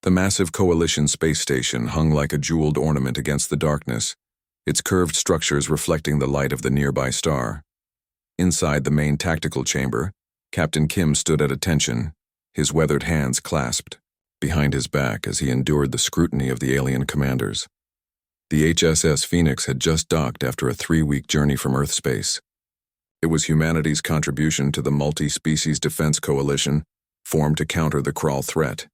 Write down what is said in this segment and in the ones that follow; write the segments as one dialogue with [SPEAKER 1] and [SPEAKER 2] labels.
[SPEAKER 1] The massive Coalition space station hung like a jeweled ornament against the darkness, its curved structures reflecting the light of the nearby star. Inside the main tactical chamber, Captain Kim stood at attention, his weathered hands clasped behind his back as he endured the scrutiny of the alien commanders. The HSS Phoenix had just docked after a 3-week journey from Earth space. It was humanity's contribution to the multi-species defense coalition formed to counter the Crawl threat.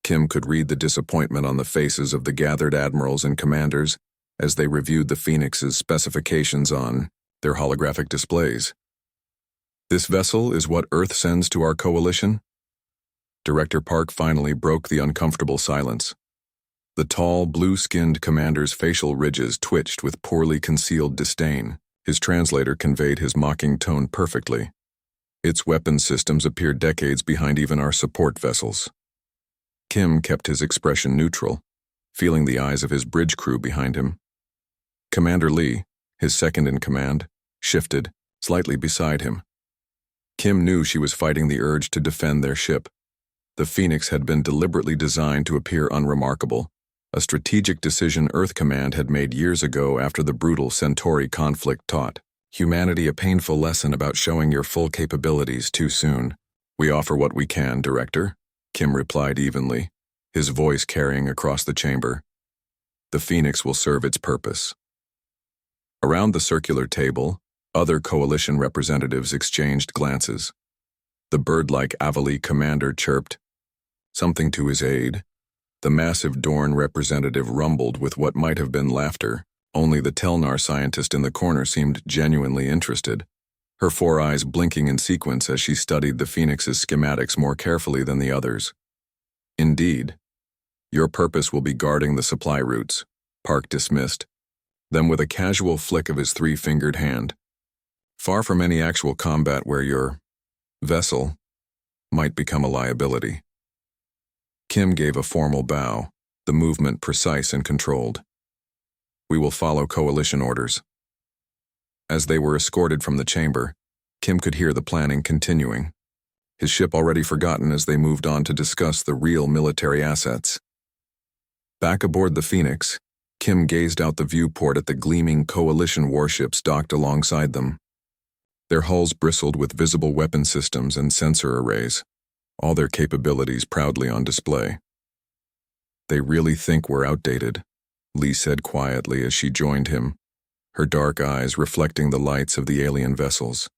[SPEAKER 1] Kim could read the disappointment on the faces of the gathered admirals and commanders as they reviewed the Phoenix's specifications on their holographic displays. "This vessel is what Earth sends to our coalition?" Director Park finally broke the uncomfortable silence. The tall, blue-skinned commander's facial ridges twitched with poorly concealed disdain. His translator conveyed his mocking tone perfectly. "Its weapons systems appear decades behind even our support vessels." Kim kept his expression neutral, feeling the eyes of his bridge crew behind him. Commander Lee, his second-in-command, shifted, slightly beside him. Kim knew she was fighting the urge to defend their ship. The Phoenix had been deliberately designed to appear unremarkable, a strategic decision Earth Command had made years ago after the brutal Centauri conflict taught humanity a painful lesson about showing your full capabilities too soon. "We offer what we can, Director," Kim replied evenly, his voice carrying across the chamber. "The Phoenix will serve its purpose." Around the circular table, other coalition representatives exchanged glances. The bird-like Avali commander chirped something to his aide. The massive Dorn representative rumbled with what might have been laughter. Only the Telnar scientist in the corner seemed genuinely interested, her 4 eyes blinking in sequence as she studied the Phoenix's schematics more carefully than the others. "Indeed. Your purpose will be guarding the supply routes," Park dismissed, then with a casual flick of his 3-fingered hand. "Far from any actual combat where your vessel might become a liability." Kim gave a formal bow, the movement precise and controlled. "We will follow coalition orders." As they were escorted from the chamber, Kim could hear the planning continuing, his ship already forgotten as they moved on to discuss the real military assets. Back aboard the Phoenix, Kim gazed out the viewport at the gleaming coalition warships docked alongside them. Their hulls bristled with visible weapon systems and sensor arrays, all their capabilities proudly on display. "They really think we're outdated," Lee said quietly as she joined him, her dark eyes reflecting the lights of the alien vessels.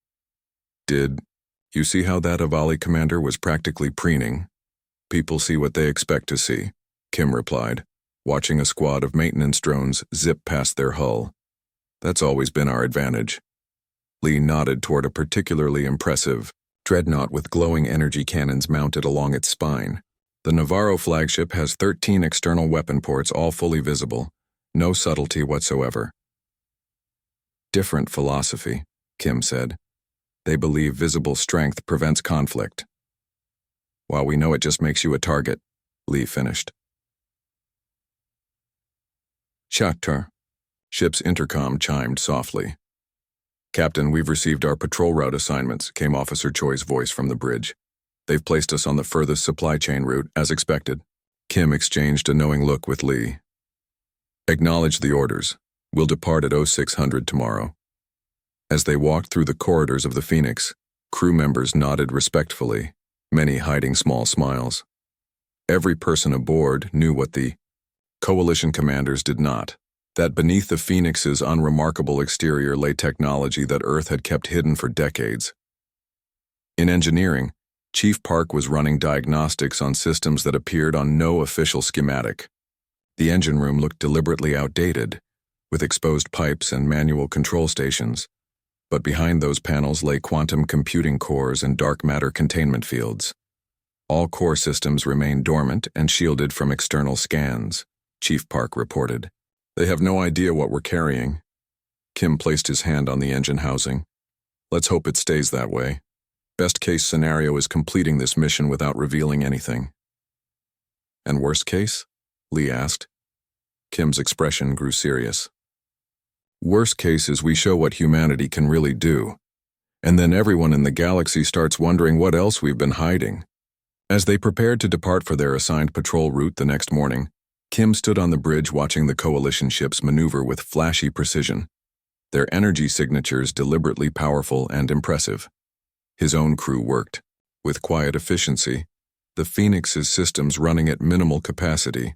[SPEAKER 1] "Did you see how that Avali commander was practically preening?" "People see what they expect to see," Kim replied, watching a squad of maintenance drones zip past their hull. "That's always been our advantage." Lee nodded toward a particularly impressive dreadnought with glowing energy cannons mounted along its spine. The Navarro flagship has 13 external weapon ports, all fully visible, no subtlety whatsoever. "Different philosophy," Kim said. "They believe visible strength prevents conflict." "While we know it just makes you a target," Lee finished. "Shakhtar." Ship's intercom chimed softly. "Captain, we've received our patrol route assignments," came Officer Choi's voice from the bridge. "They've placed us on the furthest supply chain route, as expected." Kim exchanged a knowing look with Lee. "Acknowledge the orders. We'll depart at 0600 tomorrow." As they walked through the corridors of the Phoenix, crew members nodded respectfully, many hiding small smiles. Every person aboard knew what the coalition commanders did not, that beneath the Phoenix's unremarkable exterior lay technology that Earth had kept hidden for decades. In engineering, Chief Park was running diagnostics on systems that appeared on no official schematic. The engine room looked deliberately outdated, with exposed pipes and manual control stations, but behind those panels lay quantum computing cores and dark matter containment fields. All core systems remained dormant and shielded from external scans, Chief Park reported. "They have no idea what we're carrying." Kim placed his hand on the engine housing. "Let's hope it stays that way. Best case scenario is completing this mission without revealing anything." "And worst case?" Lee asked. Kim's expression grew serious. "Worst case is we show what humanity can really do, and then everyone in the galaxy starts wondering what else we've been hiding." As they prepared to depart for their assigned patrol route the next morning, Kim stood on the bridge watching the Coalition ships maneuver with flashy precision, their energy signatures deliberately powerful and impressive. His own crew worked, with quiet efficiency, the Phoenix's systems running at minimal capacity,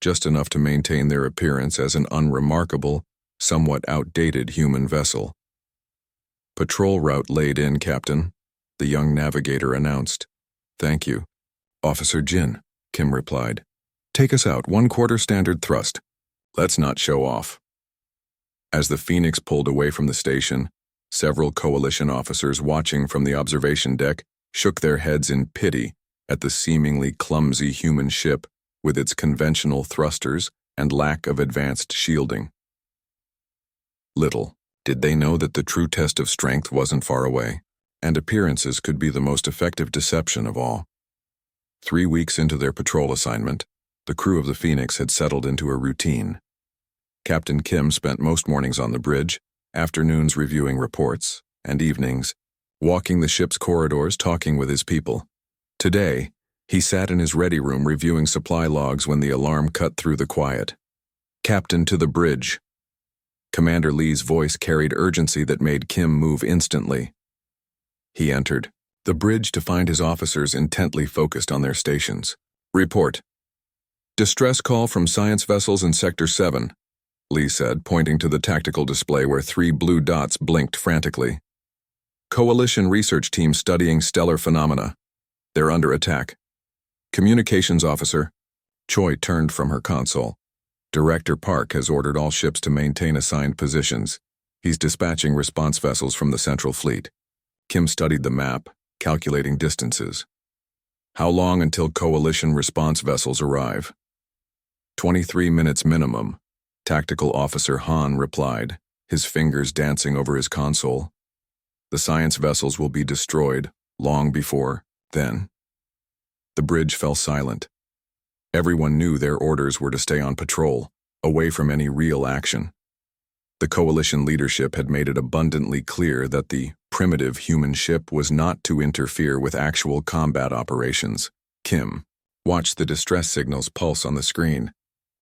[SPEAKER 1] just enough to maintain their appearance as an unremarkable, somewhat outdated human vessel. "Patrol route laid in, Captain," the young navigator announced. "Thank you, Officer Jin," Kim replied. "Take us out, 1/4 standard thrust. Let's not show off." As the Phoenix pulled away from the station, several Coalition officers watching from the observation deck shook their heads in pity at the seemingly clumsy human ship with its conventional thrusters and lack of advanced shielding. Little did they know that the true test of strength wasn't far away, and appearances could be the most effective deception of all. 3 weeks into their patrol assignment, the crew of the Phoenix had settled into a routine. Captain Kim spent most mornings on the bridge, afternoons reviewing reports, and evenings walking the ship's corridors talking with his people. Today, he sat in his ready room reviewing supply logs when the alarm cut through the quiet. "Captain, to the bridge." Commander Lee's voice carried urgency that made Kim move instantly. He entered the bridge to find his officers intently focused on their stations. "Report. Distress call from science vessels in Sector 7, Lee said, pointing to the tactical display where 3 blue dots blinked frantically. "Coalition research team studying stellar phenomena. They're under attack. Communications officer." Choi turned from her console. "Director Park has ordered all ships to maintain assigned positions. He's dispatching response vessels from the Central Fleet." Kim studied the map, calculating distances. "How long until Coalition response vessels arrive?" 23 minutes minimum, Tactical Officer Han replied, his fingers dancing over his console. "The science vessels will be destroyed long before then." The bridge fell silent. Everyone knew their orders were to stay on patrol, away from any real action. The Coalition leadership had made it abundantly clear that the primitive human ship was not to interfere with actual combat operations. Kim watched the distress signals pulse on the screen.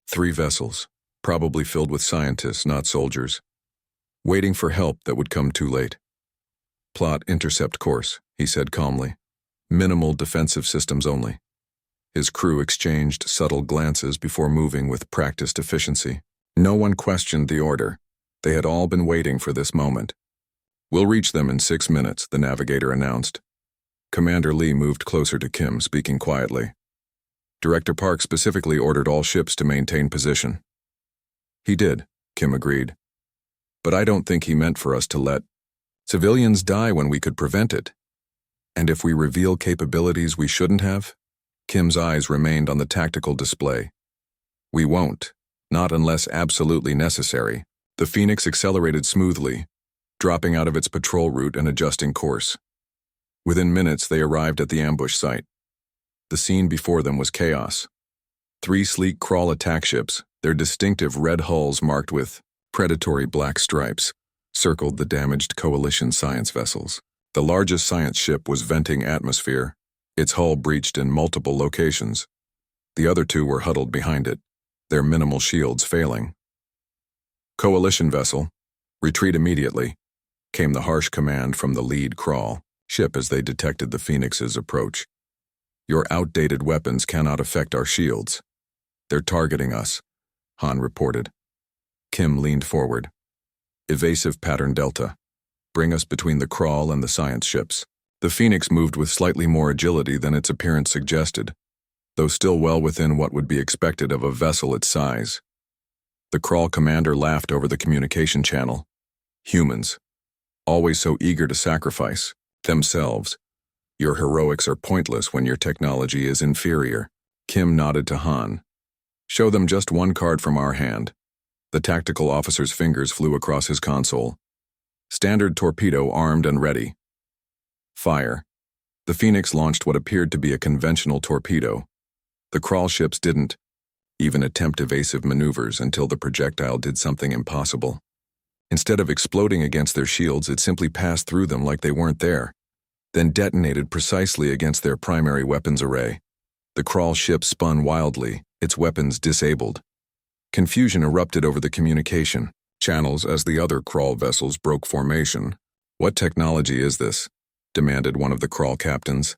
[SPEAKER 1] 3 vessels, probably filled with scientists, not soldiers, waiting for help that would come too late. "Plot intercept course," he said calmly. "Minimal defensive systems only." His crew exchanged subtle glances before moving with practiced efficiency. No one questioned the order. They had all been waiting for this moment. "We'll reach them in 6 minutes, the navigator announced. Commander Lee moved closer to Kim, speaking quietly. "Director Park specifically ordered all ships to maintain position." "He did," Kim agreed. "But I don't think he meant for us to let civilians die when we could prevent it. And if we reveal capabilities we shouldn't have?" Kim's eyes remained on the tactical display. "We won't, not unless absolutely necessary." The Phoenix accelerated smoothly, dropping out of its patrol route and adjusting course. Within minutes, they arrived at the ambush site. The scene before them was chaos. 3 sleek crawl attack ships, their distinctive red hulls marked with predatory black stripes, circled the damaged Coalition science vessels. The largest science ship was venting atmosphere, its hull breached in multiple locations. The other 2 were huddled behind it, their minimal shields failing. "Coalition vessel, retreat immediately," came the harsh command from the lead crawl ship as they detected the Phoenix's approach. "Your outdated weapons cannot affect our shields. They're targeting us," Han reported. Kim leaned forward. "Evasive pattern Delta. Bring us between the crawl and the science ships." The Phoenix moved with slightly more agility than its appearance suggested, though still well within what would be expected of a vessel its size. The crawl commander laughed over the communication channel. "Humans, always so eager to sacrifice themselves. Your heroics are pointless when your technology is inferior." Kim nodded to Han. "Show them just 1 card from our hand." The tactical officer's fingers flew across his console. "Standard torpedo armed and ready." Fire. The Phoenix launched what appeared to be a conventional torpedo. The crawl ships didn't even attempt evasive maneuvers until the projectile did something impossible. Instead of exploding against their shields, it simply passed through them like they weren't there. then detonated precisely against their primary weapons array. The crawl ship spun wildly, its weapons disabled. Confusion erupted over the communication channels as the other crawl vessels broke formation. "What technology is this?" demanded one of the crawl captains.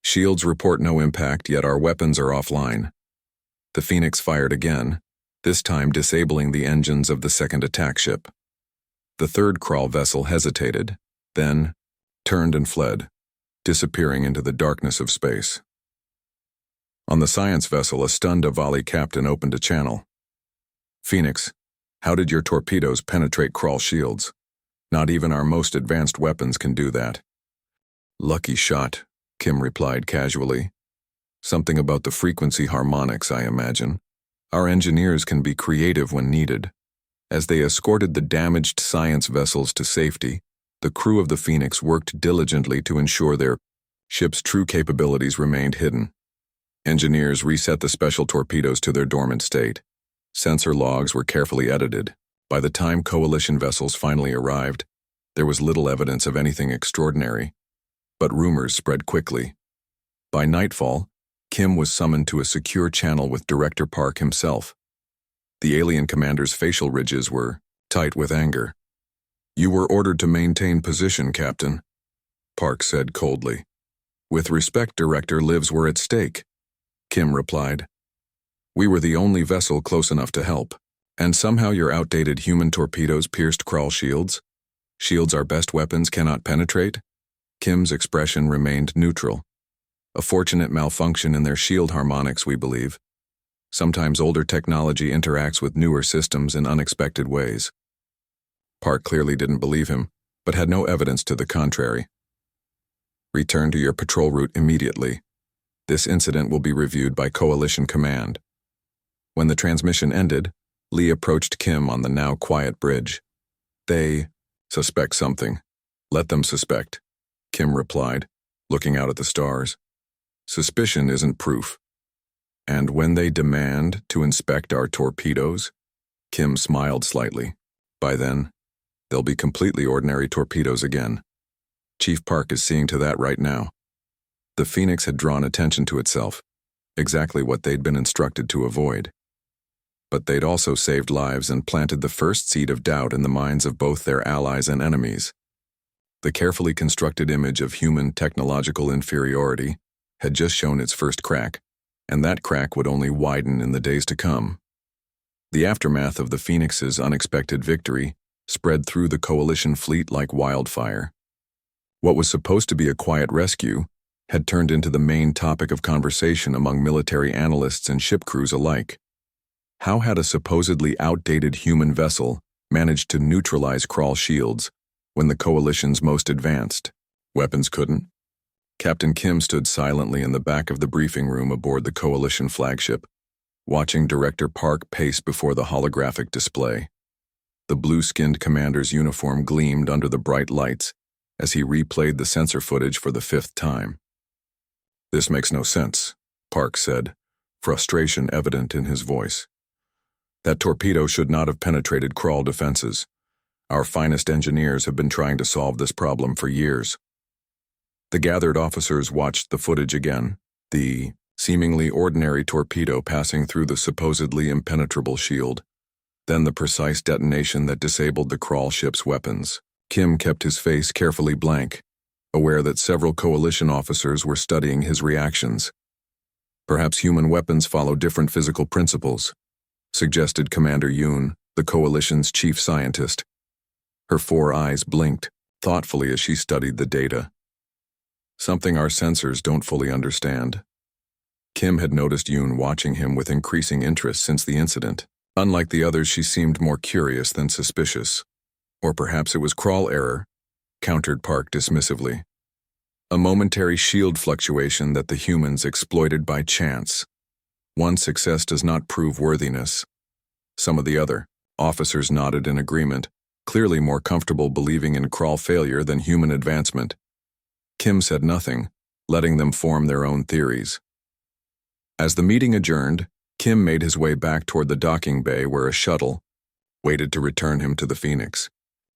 [SPEAKER 1] "Shields report no impact, yet our weapons are offline." The Phoenix fired again, this time disabling the engines of the second attack ship. The third crawl vessel hesitated, then turned and fled, disappearing into the darkness of space. On the science vessel, a stunned Avali captain opened a channel. "Phoenix, how did your torpedoes penetrate crawl shields? Not even our most advanced weapons can do that." "Lucky shot," Kim replied casually. "Something about the frequency harmonics, I imagine. Our engineers can be creative when needed." As they escorted the damaged science vessels to safety, the crew of the Phoenix worked diligently to ensure their ship's true capabilities remained hidden. Engineers reset the special torpedoes to their dormant state. Sensor logs were carefully edited. By the time coalition vessels finally arrived, there was little evidence of anything extraordinary, but rumors spread quickly. By nightfall, Kim was summoned to a secure channel with Director Park himself. The alien commander's facial ridges were tight with anger. "You were ordered to maintain position, Captain," Park said coldly. "With respect, Director, lives were at stake," Kim replied. "We were the only vessel close enough to help. And somehow your outdated human torpedoes pierced crawl shields? Shields our best weapons cannot penetrate?" Kim's expression remained neutral. "A fortunate malfunction in their shield harmonics, we believe. Sometimes older technology interacts with newer systems in unexpected ways." Park clearly didn't believe him, but had no evidence to the contrary. "Return to your patrol route immediately. This incident will be reviewed by Coalition Command." When the transmission ended, Lee approached Kim on the now quiet bridge. "They suspect something. Let them suspect," Kim replied, looking out at the stars. "Suspicion isn't proof." "And when they demand to inspect our torpedoes?" Kim smiled slightly. "By then, they'll be completely ordinary torpedoes again. Chief Park is seeing to that right now." The Phoenix had drawn attention to itself, exactly what they'd been instructed to avoid. But they'd also saved lives and planted the first seed of doubt in the minds of both their allies and enemies. The carefully constructed image of human technological inferiority had just shown its first crack, and that crack would only widen in the days to come. The aftermath of the Phoenix's unexpected victory spread through the coalition fleet like wildfire. What was supposed to be a quiet rescue had turned into the main topic of conversation among military analysts and ship crews alike. How had a supposedly outdated human vessel managed to neutralize crawl shields when the coalition's most advanced weapons couldn't? Captain Kim stood silently in the back of the briefing room aboard the coalition flagship, watching Director Park pace before the holographic display. The blue-skinned commander's uniform gleamed under the bright lights as he replayed the sensor footage for the 5th time. "This makes no sense," Park said, frustration evident in his voice. "That torpedo should not have penetrated crawl defenses. Our finest engineers have been trying to solve this problem for years." The gathered officers watched the footage again, the seemingly ordinary torpedo passing through the supposedly impenetrable shield, then the precise detonation that disabled the crawl ship's weapons. Kim kept his face carefully blank, aware that several coalition officers were studying his reactions. "Perhaps human weapons follow different physical principles," suggested Commander Yoon, the coalition's chief scientist. Her 4 eyes blinked thoughtfully as she studied the data. "Something our sensors don't fully understand." Kim had noticed Yoon watching him with increasing interest since the incident. Unlike the others, she seemed more curious than suspicious. "Or perhaps it was crawl error," countered Park dismissively. "A momentary shield fluctuation that the humans exploited by chance. One success does not prove worthiness." Some of the other officers nodded in agreement, clearly more comfortable believing in crawl failure than human advancement. Kim said nothing, letting them form their own theories. As the meeting adjourned, Kim made his way back toward the docking bay where a shuttle waited to return him to the Phoenix.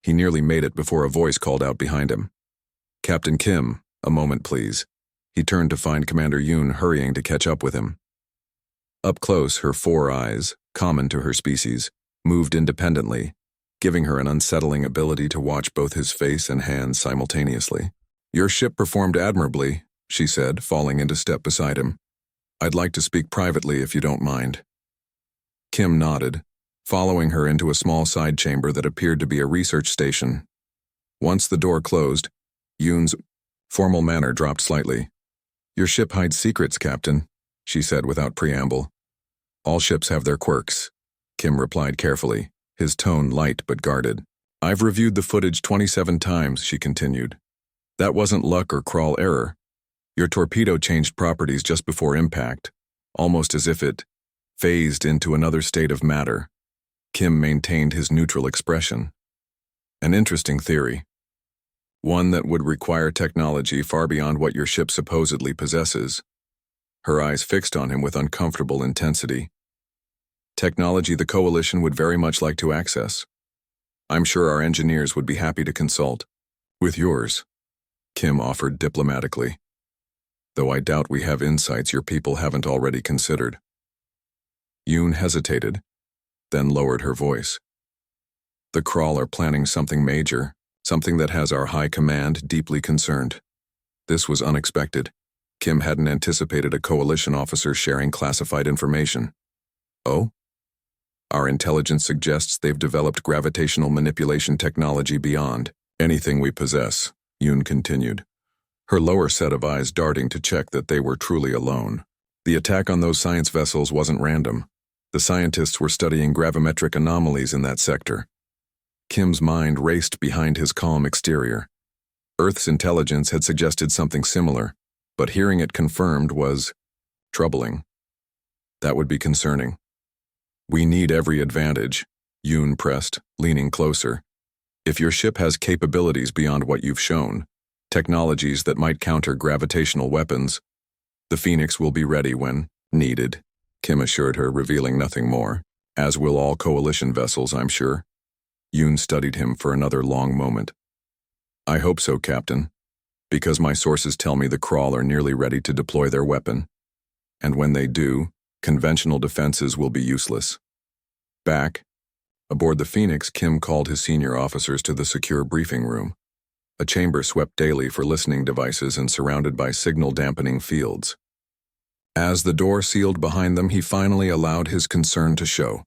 [SPEAKER 1] He nearly made it before a voice called out behind him. "Captain Kim, A moment, please. He turned to find Commander Yoon hurrying to catch up with him. Up close, her four eyes, common to her species, moved independently, giving her an unsettling ability to watch both his face and hands simultaneously. "Your ship performed admirably," she said, falling into step beside him. "I'd like to speak privately if you don't mind." Kim nodded, following her into a small side chamber that appeared to be a research station. Once the door closed, Yoon's formal manner dropped slightly. "Your ship hides secrets, Captain," she said without preamble. "All ships have their quirks," Kim replied carefully, his tone light but guarded. "I've reviewed the footage 27 times, she continued. "That wasn't luck or crawl error. Your torpedo changed properties just before impact, almost as if it phased into another state of matter." Kim maintained his neutral expression. "An interesting theory. One that would require technology far beyond what your ship supposedly possesses." Her eyes fixed on him with uncomfortable intensity. "Technology the Coalition would very much like to access. I'm sure our engineers would be happy to consult." "With yours," Kim offered diplomatically. "Though I doubt we have insights your people haven't already considered." Yoon hesitated, then lowered her voice. "The Kraul are planning something major, something that has our high command deeply concerned." This was unexpected. Kim hadn't anticipated a Coalition officer sharing classified information. "Oh?" "Our intelligence suggests they've developed gravitational manipulation technology beyond anything we possess," Yoon continued, her lower set of eyes darting to check that they were truly alone. "The attack on those science vessels wasn't random. The scientists were studying gravimetric anomalies in that sector." Kim's mind raced behind his calm exterior. Earth's intelligence had suggested something similar, but hearing it confirmed was troubling. That would be concerning. "We need every advantage," Yoon pressed, leaning closer. "If your ship has capabilities beyond what you've shown, technologies that might counter gravitational weapons, the Phoenix will be ready when needed," Kim assured her, revealing nothing more. "As will all Coalition vessels, I'm sure." Yoon studied him for another long moment. "I hope so, Captain, because my sources tell me the Kraul are nearly ready to deploy their weapon. And when they do, conventional defenses will be useless." Back aboard the Phoenix, Kim called his senior officers to the secure briefing room, a chamber swept daily for listening devices and surrounded by signal-dampening fields. As the door sealed behind them, he finally allowed his concern to show.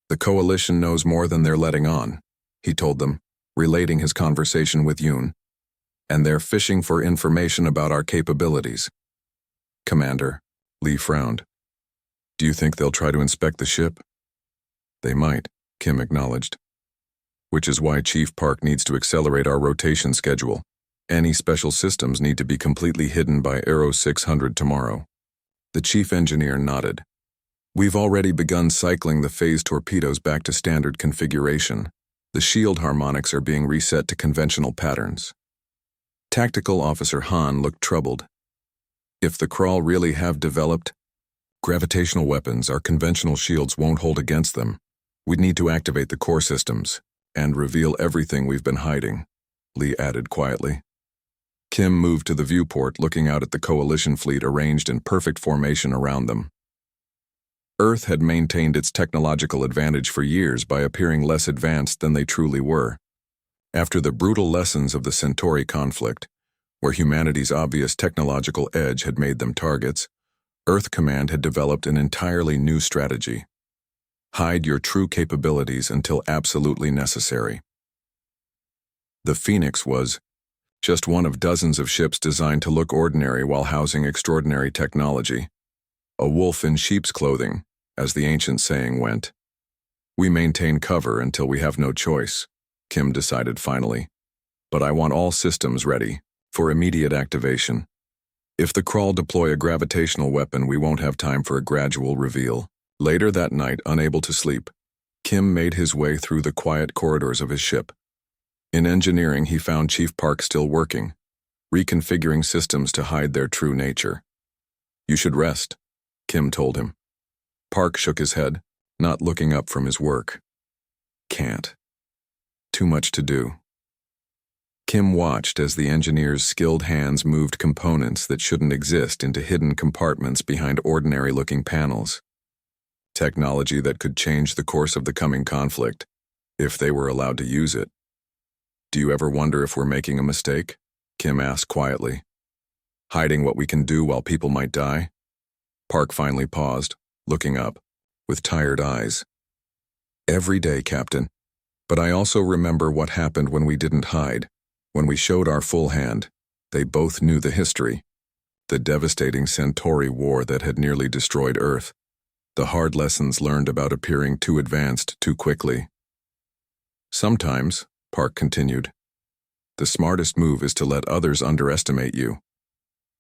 [SPEAKER 1] "The Coalition knows more than they're letting on," he told them, relating his conversation with Yoon. "And they're fishing for information about our capabilities." "Commander," Lee frowned. "Do you think they'll try to inspect the ship?" "They might," Kim acknowledged. "Which is why Chief Park needs to accelerate our rotation schedule. Any special systems need to be completely hidden by Aero 600 tomorrow." The chief engineer nodded. "We've already begun cycling the phase torpedoes back to standard configuration. The shield harmonics are being reset to conventional patterns." Tactical Officer Han looked troubled. "If the Kraul really have developed gravitational weapons, our conventional shields won't hold against them. We'd need to activate the core systems and reveal everything we've been hiding," Lee added quietly. Kim moved to the viewport, looking out at the Coalition fleet arranged in perfect formation around them. Earth had maintained its technological advantage for years by appearing less advanced than they truly were. After the brutal lessons of the Centauri conflict, where humanity's obvious technological edge had made them targets, Earth Command had developed an entirely new strategy. Hide your true capabilities until absolutely necessary. The Phoenix was just one of dozens of ships designed to look ordinary while housing extraordinary technology. A wolf in sheep's clothing, as the ancient saying went. "We maintain cover until we have no choice," Kim decided finally. "But I want all systems ready for immediate activation. If the Kraul deploy a gravitational weapon, we won't have time for a gradual reveal." Later that night, unable to sleep, Kim made his way through the quiet corridors of his ship. In engineering, he found Chief Park still working, reconfiguring systems to hide their true nature. "You should rest," Kim told him. Park shook his head, not looking up from his work. "Can't. Too much to do." Kim watched as the engineers' skilled hands moved components that shouldn't exist into hidden compartments behind ordinary-looking panels. Technology that could change the course of the coming conflict, if they were allowed to use it. "Do you ever wonder if we're making a mistake?" Kim asked quietly. "Hiding what we can do while people might die?" Park finally paused, looking up, with tired eyes. "Every day, Captain. But I also remember what happened when we didn't hide. When we showed our full hand, they both knew the history. The devastating Centauri War that had nearly destroyed Earth. The hard lessons learned about appearing too advanced too quickly. Sometimes," Park continued, "the smartest move is to let others underestimate you.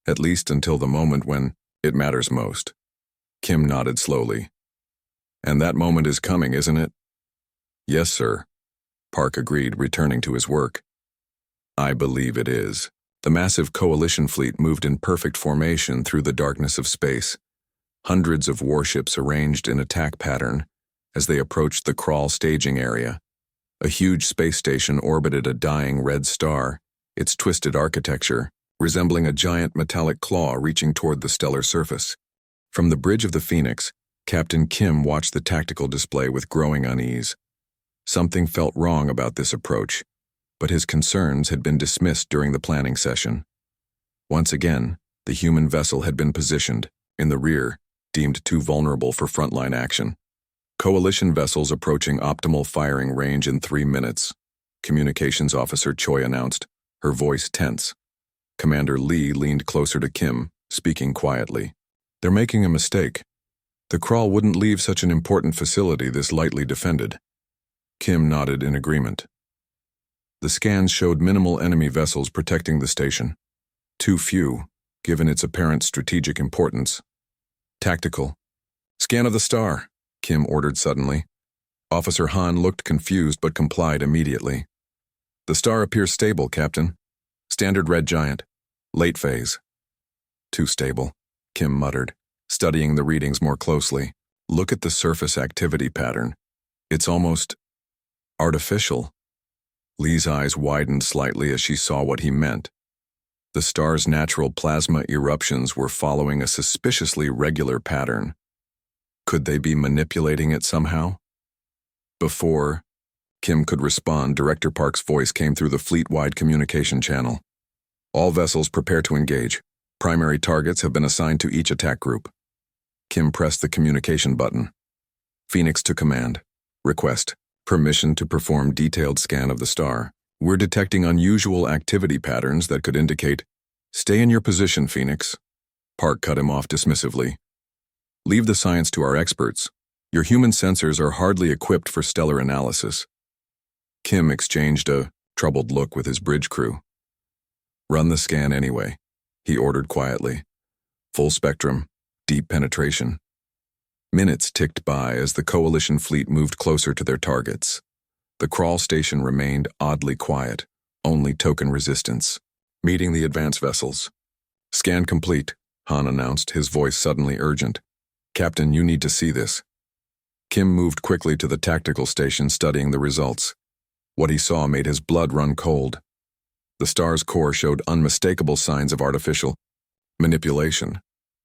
[SPEAKER 1] At least until the moment when it matters most." Kim nodded slowly. "And that moment is coming, isn't it?" "Yes, sir," Park agreed, returning to his work. "I believe it is." The massive coalition fleet moved in perfect formation through the darkness of space. Hundreds of warships arranged in attack pattern as they approached the crawl staging area. A huge space station orbited a dying red star, its twisted architecture resembling a giant metallic claw reaching toward the stellar surface. From the bridge of the Phoenix, Captain Kim watched the tactical display with growing unease. Something felt wrong about this approach, but his concerns had been dismissed during the planning session. Once again, the human vessel had been positioned, in the rear, deemed too vulnerable for frontline action. "Coalition vessels approaching optimal firing range in 3 minutes, Communications Officer Choi announced, her voice tense. Commander Lee leaned closer to Kim, speaking quietly. "They're making a mistake. The crawl wouldn't leave such an important facility this lightly defended." Kim nodded in agreement. The scans showed minimal enemy vessels protecting the station. Too few, given its apparent strategic importance. "Tactical. Scan of the star," Kim ordered suddenly. Officer Han looked confused but complied immediately. "The star appears stable, Captain. Standard red giant. Late phase." "Too stable," Kim muttered, studying the readings more closely. "Look at the surface activity pattern. It's almost artificial." Lee's eyes widened slightly as she saw what he meant. The star's natural plasma eruptions were following a suspiciously regular pattern. Could they be manipulating it somehow? Before Kim could respond, Director Park's voice came through the fleet-wide communication channel. "All vessels prepare to engage. Primary targets have been assigned to each attack group." Kim pressed the communication button. Phoenix to command. "Request permission to perform detailed scan of the star. We're detecting unusual activity patterns that could indicate—" "Stay in your position, Phoenix." Park cut him off dismissively. "Leave the science to our experts. Your human sensors are hardly equipped for stellar analysis." Kim exchanged a troubled look with his bridge crew. "Run the scan anyway," he ordered quietly. "Full spectrum, deep penetration." Minutes ticked by as the coalition fleet moved closer to their targets. The crawl station remained oddly quiet, only token resistance. "Meeting the advance vessels." "Scan complete," Han announced, his voice suddenly urgent. "Captain, you need to see this." Kim moved quickly to the tactical station, studying the results. What he saw made his blood run cold. The star's core showed unmistakable signs of artificial manipulation,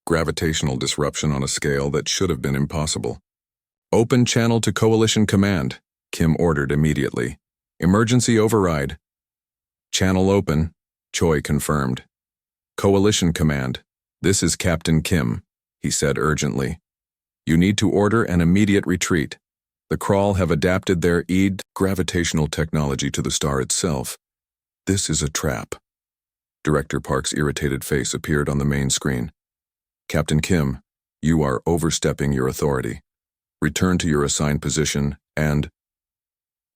[SPEAKER 1] gravitational disruption on a scale that should have been impossible. "Open channel to Coalition Command," Kim ordered immediately. "Emergency override." "Channel open," Choi confirmed. "Coalition Command, this is Captain Kim," he said urgently. "You need to order an immediate retreat. The Crawl have adapted their gravitational technology to the star itself. This is a trap." Director Park's irritated face appeared on the main screen. "Captain Kim, you are overstepping your authority. Return to your assigned position and—"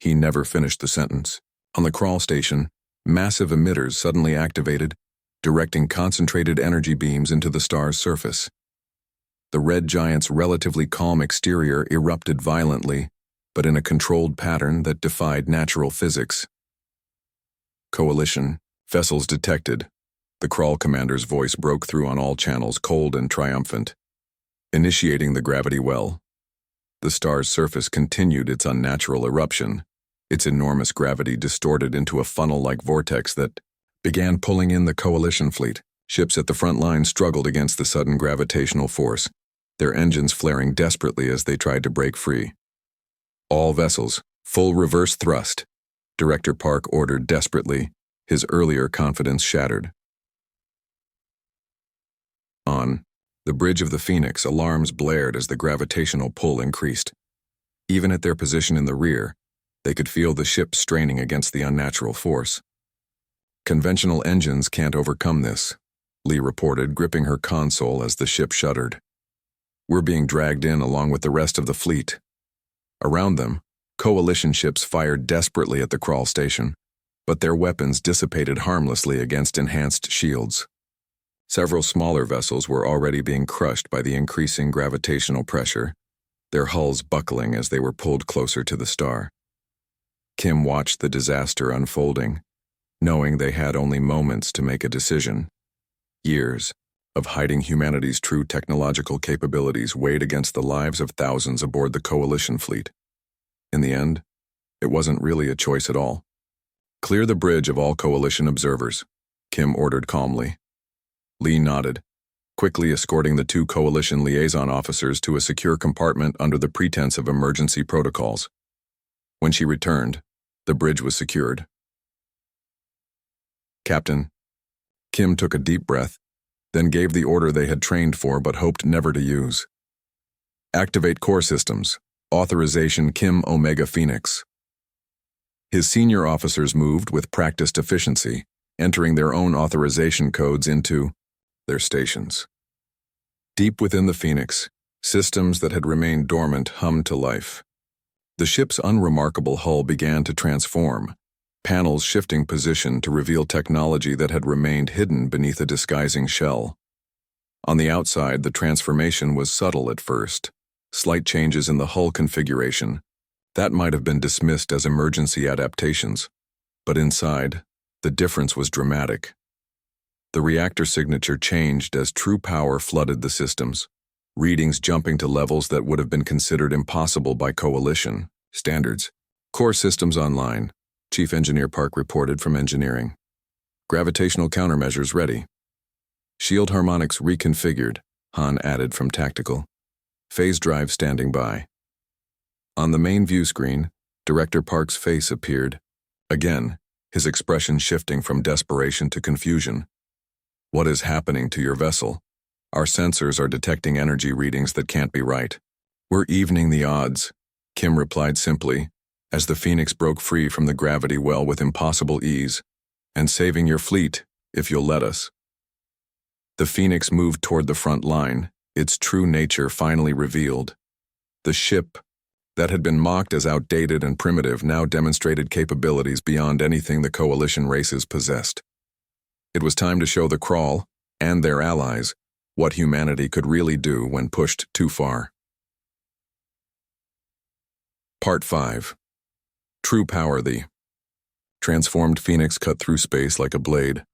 [SPEAKER 1] He never finished the sentence. On the crawl station, massive emitters suddenly activated, directing concentrated energy beams into the star's surface. The red giant's relatively calm exterior erupted violently, but in a controlled pattern that defied natural physics. "Coalition, vessels detected." The crawl commander's voice broke through on all channels, cold and triumphant. "Initiating the gravity well." The star's surface continued its unnatural eruption, its enormous gravity distorted into a funnel-like vortex that began pulling in the coalition fleet. Ships at the front line struggled against the sudden gravitational force, their engines flaring desperately as they tried to break free. All vessels, full reverse thrust, Director Park ordered desperately, his earlier confidence shattered. On the bridge of the Phoenix, alarms blared as the gravitational pull increased. Even at their position in the rear, they could feel the ship straining against the unnatural force. "Conventional engines can't overcome this," Lee reported, gripping her console as the ship shuddered. "We're being dragged in along with the rest of the fleet." Around them, coalition ships fired desperately at the crawl station, but their weapons dissipated harmlessly against enhanced shields. Several smaller vessels were already being crushed by the increasing gravitational pressure, their hulls buckling as they were pulled closer to the star. Kim watched the disaster unfolding, knowing they had only moments to make a decision. Years of hiding humanity's true technological capabilities weighed against the lives of thousands aboard the coalition fleet. In the end, it wasn't really a choice at all. "Clear the bridge of all coalition observers," Kim ordered calmly. Lee nodded, quickly escorting the 2 coalition liaison officers to a secure compartment under the pretense of emergency protocols. When she returned, the bridge was secured. "Captain," Kim took a deep breath, then gave the order they had trained for but hoped never to use. "Activate core systems. Authorization Kim Omega Phoenix." His senior officers moved with practiced efficiency, entering their own authorization codes into their stations. Deep within the Phoenix, systems that had remained dormant hummed to life. The ship's unremarkable hull began to transform, panels shifting position to reveal technology that had remained hidden beneath a disguising shell. On the outside, the transformation was subtle at first. Slight changes in the hull configuration that might have been dismissed as emergency adaptations, but inside, the difference was dramatic. The reactor signature changed as true power flooded the systems, readings jumping to levels that would have been considered impossible by coalition standards. "Core systems online," Chief Engineer Park reported from engineering. "Gravitational countermeasures ready." "Shield harmonics reconfigured," Han added from tactical. "Phase drive standing by." On the main view screen, Director Park's face appeared. Again, his expression shifting from desperation to confusion. "What is happening to your vessel? Our sensors are detecting energy readings that can't be right." "We're evening the odds," Kim replied simply, as the Phoenix broke free from the gravity well with impossible ease, "and saving your fleet, if you'll let us." The Phoenix moved toward the front line, its true nature finally revealed. The ship, that had been mocked as outdated and primitive, now demonstrated capabilities beyond anything the coalition races possessed. It was time to show the Crawl, and their allies, what humanity could really do when pushed too far. Part 5. True Power. The transformed Phoenix cut through space like a blade,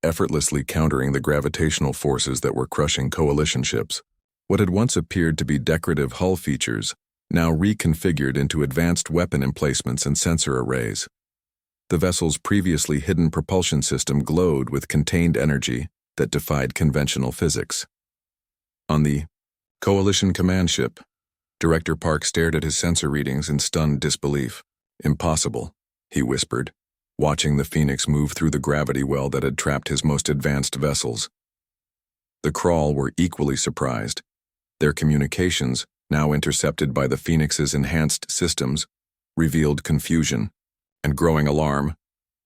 [SPEAKER 1] effortlessly countering the gravitational forces that were crushing coalition ships. What had once appeared to be decorative hull features now reconfigured into advanced weapon emplacements and sensor arrays. The vessel's previously hidden propulsion system glowed with contained energy that defied conventional physics. On the coalition command ship, Director Park stared at his sensor readings in stunned disbelief. "Impossible," he whispered, watching the Phoenix move through the gravity well that had trapped his most advanced vessels. The Crawl were equally surprised. Their communications, now intercepted by the Phoenix's enhanced systems, revealed confusion and growing alarm.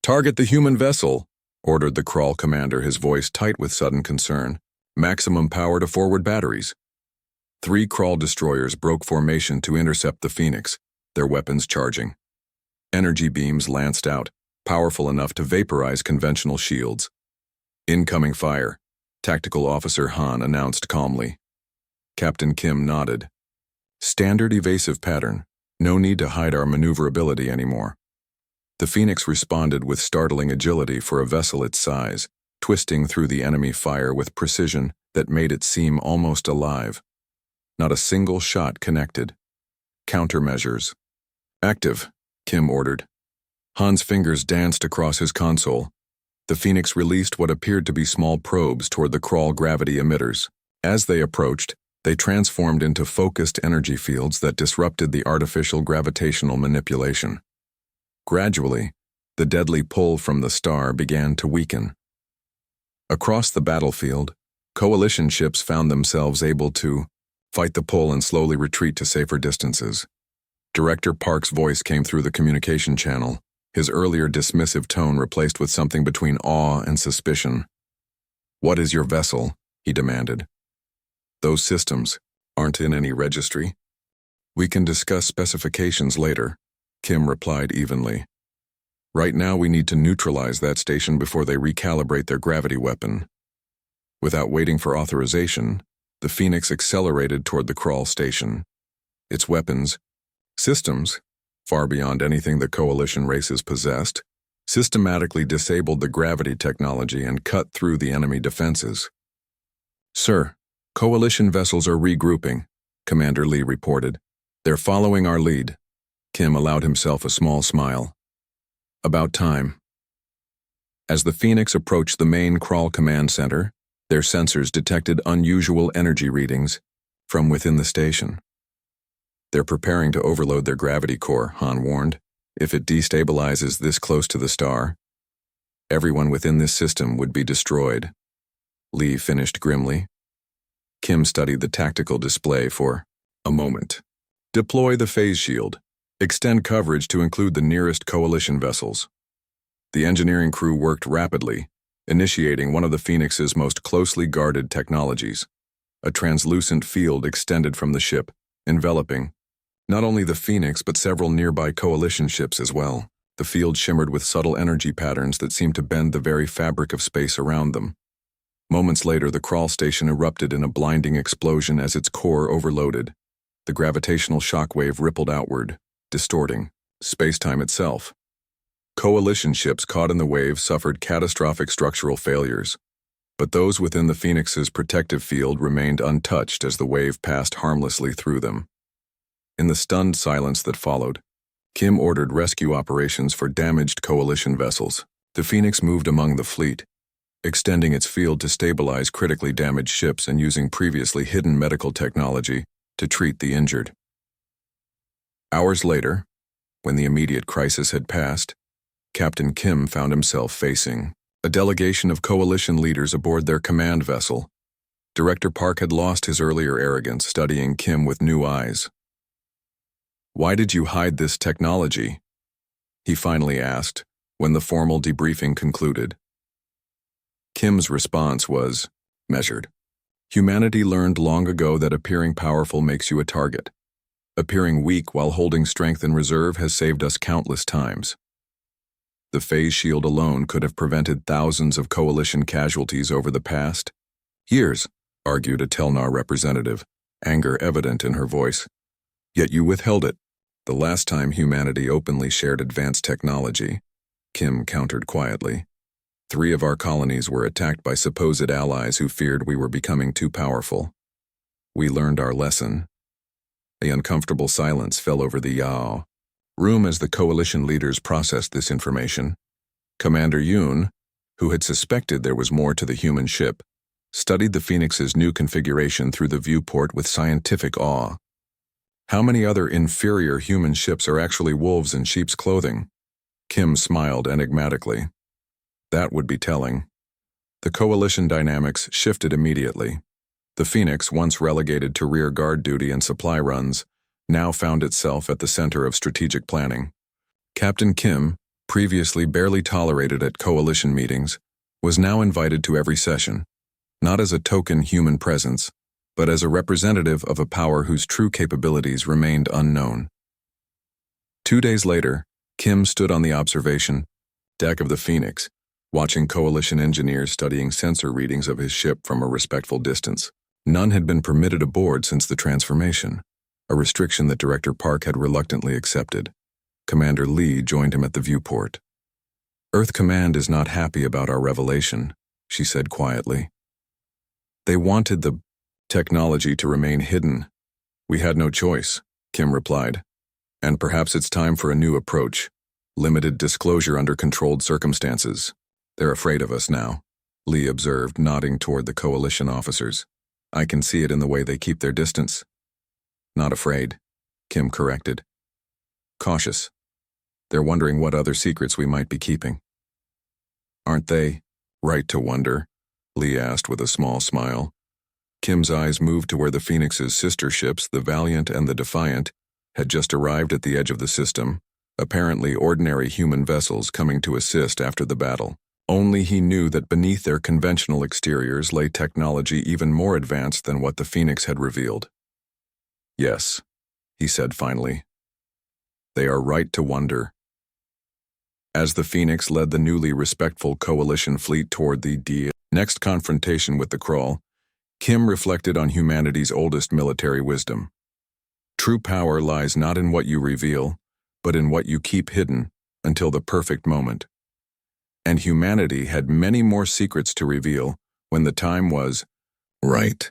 [SPEAKER 1] "Target the human vessel," ordered the Crawl commander, his voice tight with sudden concern. "Maximum power to forward batteries." 3 Crawl destroyers broke formation to intercept the Phoenix, their weapons charging. Energy beams lanced out, powerful enough to vaporize conventional shields. "Incoming fire," Tactical Officer Han announced calmly. Captain Kim nodded. "Standard evasive pattern. No need to hide our maneuverability anymore." The Phoenix responded with startling agility for a vessel its size, twisting through the enemy fire with precision that made it seem almost alive. Not a single shot connected. "Countermeasures active," Kim ordered. Han's fingers danced across his console. The Phoenix released what appeared to be small probes toward the crawl gravity emitters. As they approached, they transformed into focused energy fields that disrupted the artificial gravitational manipulation. Gradually, the deadly pull from the star began to weaken. Across the battlefield, coalition ships found themselves able to fight the pull and slowly retreat to safer distances. Director Park's voice came through the communication channel, his earlier dismissive tone replaced with something between awe and suspicion. "What is your vessel?" he demanded. "Those systems aren't in any registry." "We can discuss specifications later," Kim replied evenly. "Right now we need to neutralize that station before they recalibrate their gravity weapon." Without waiting for authorization, the Phoenix accelerated toward the crawl station. Its weapons, systems, far beyond anything the coalition races possessed, systematically disabled the gravity technology and cut through the enemy defenses. "Sir, coalition vessels are regrouping," Commander Lee reported. "They're following our lead." Kim allowed himself a small smile. About time. As the Phoenix approached the main crawl command center, their sensors detected unusual energy readings from within the station. "They're preparing to overload their gravity core," Han warned. "If it destabilizes this close to the star, everyone within this system would be destroyed." Lee finished grimly. Kim studied the tactical display for a moment. "Deploy the phase shield. Extend coverage to include the nearest coalition vessels." The engineering crew worked rapidly, initiating one of the Phoenix's most closely guarded technologies. A translucent field extended from the ship, enveloping not only the Phoenix but several nearby coalition ships as well. The field shimmered with subtle energy patterns that seemed to bend the very fabric of space around them. Moments later, the crawl station erupted in a blinding explosion as its core overloaded. The gravitational shockwave rippled outward, distorting space-time itself. Coalition ships caught in the wave suffered catastrophic structural failures, but those within the Phoenix's protective field remained untouched as the wave passed harmlessly through them. In the stunned silence that followed, Kim ordered rescue operations for damaged coalition vessels. The Phoenix moved among the fleet, extending its field to stabilize critically damaged ships and using previously hidden medical technology to treat the injured. Hours later, when the immediate crisis had passed, Captain Kim found himself facing a delegation of coalition leaders aboard their command vessel. Director Park had lost his earlier arrogance, studying Kim with new eyes. "Why did you hide this technology?" he finally asked, when the formal debriefing concluded. Kim's response was measured. "Humanity learned long ago that appearing powerful makes you a target. Appearing weak while holding strength in reserve has saved us countless times. The phase shield alone could have prevented thousands of coalition casualties over the past years," argued a Telnar representative, anger evident in her voice. "Yet you withheld it. The last time humanity openly shared advanced technology," Kim countered quietly, "3 of our colonies were attacked by supposed allies who feared we were becoming too powerful. We learned our lesson." The uncomfortable silence fell over the Yao room as the coalition leaders processed this information. Commander Yoon, who had suspected there was more to the human ship, studied the Phoenix's new configuration through the viewport with scientific awe. "How many other inferior human ships are actually wolves in sheep's clothing?" Kim smiled enigmatically. "That would be telling." The coalition dynamics shifted immediately. The Phoenix, once relegated to rear guard duty and supply runs, now found itself at the center of strategic planning. Captain Kim, previously barely tolerated at coalition meetings, was now invited to every session, not as a token human presence, but as a representative of a power whose true capabilities remained unknown. 2 days later, Kim stood on the observation deck of the Phoenix, watching coalition engineers studying sensor readings of his ship from a respectful distance. None had been permitted aboard since the transformation, a restriction that Director Park had reluctantly accepted. Commander Lee joined him at the viewport. "Earth Command is not happy about our revelation," she said quietly. "They wanted the technology to remain hidden. We had no choice," Kim replied. And perhaps it's time for a new approach. Limited disclosure under controlled circumstances. They're afraid of us now, Lee observed, nodding toward the coalition officers. I can see it in the way they keep their distance. Not afraid, Kim corrected. Cautious. They're wondering what other secrets we might be keeping. Aren't they right to wonder? Lee asked with a small smile. Kim's eyes moved to where the Phoenix's sister ships, the Valiant and the Defiant, had just arrived at the edge of the system, apparently ordinary human vessels coming to assist after the battle. Only he knew that beneath their conventional exteriors lay technology even more advanced than what the Phoenix had revealed. Yes, he said finally. They are right to wonder. As the Phoenix led the newly respectful coalition fleet toward the next confrontation with the Krull, Kim reflected on humanity's oldest military wisdom. True power lies not in what you reveal, but in what you keep hidden until the perfect moment. And humanity had many more secrets to reveal when the time was right.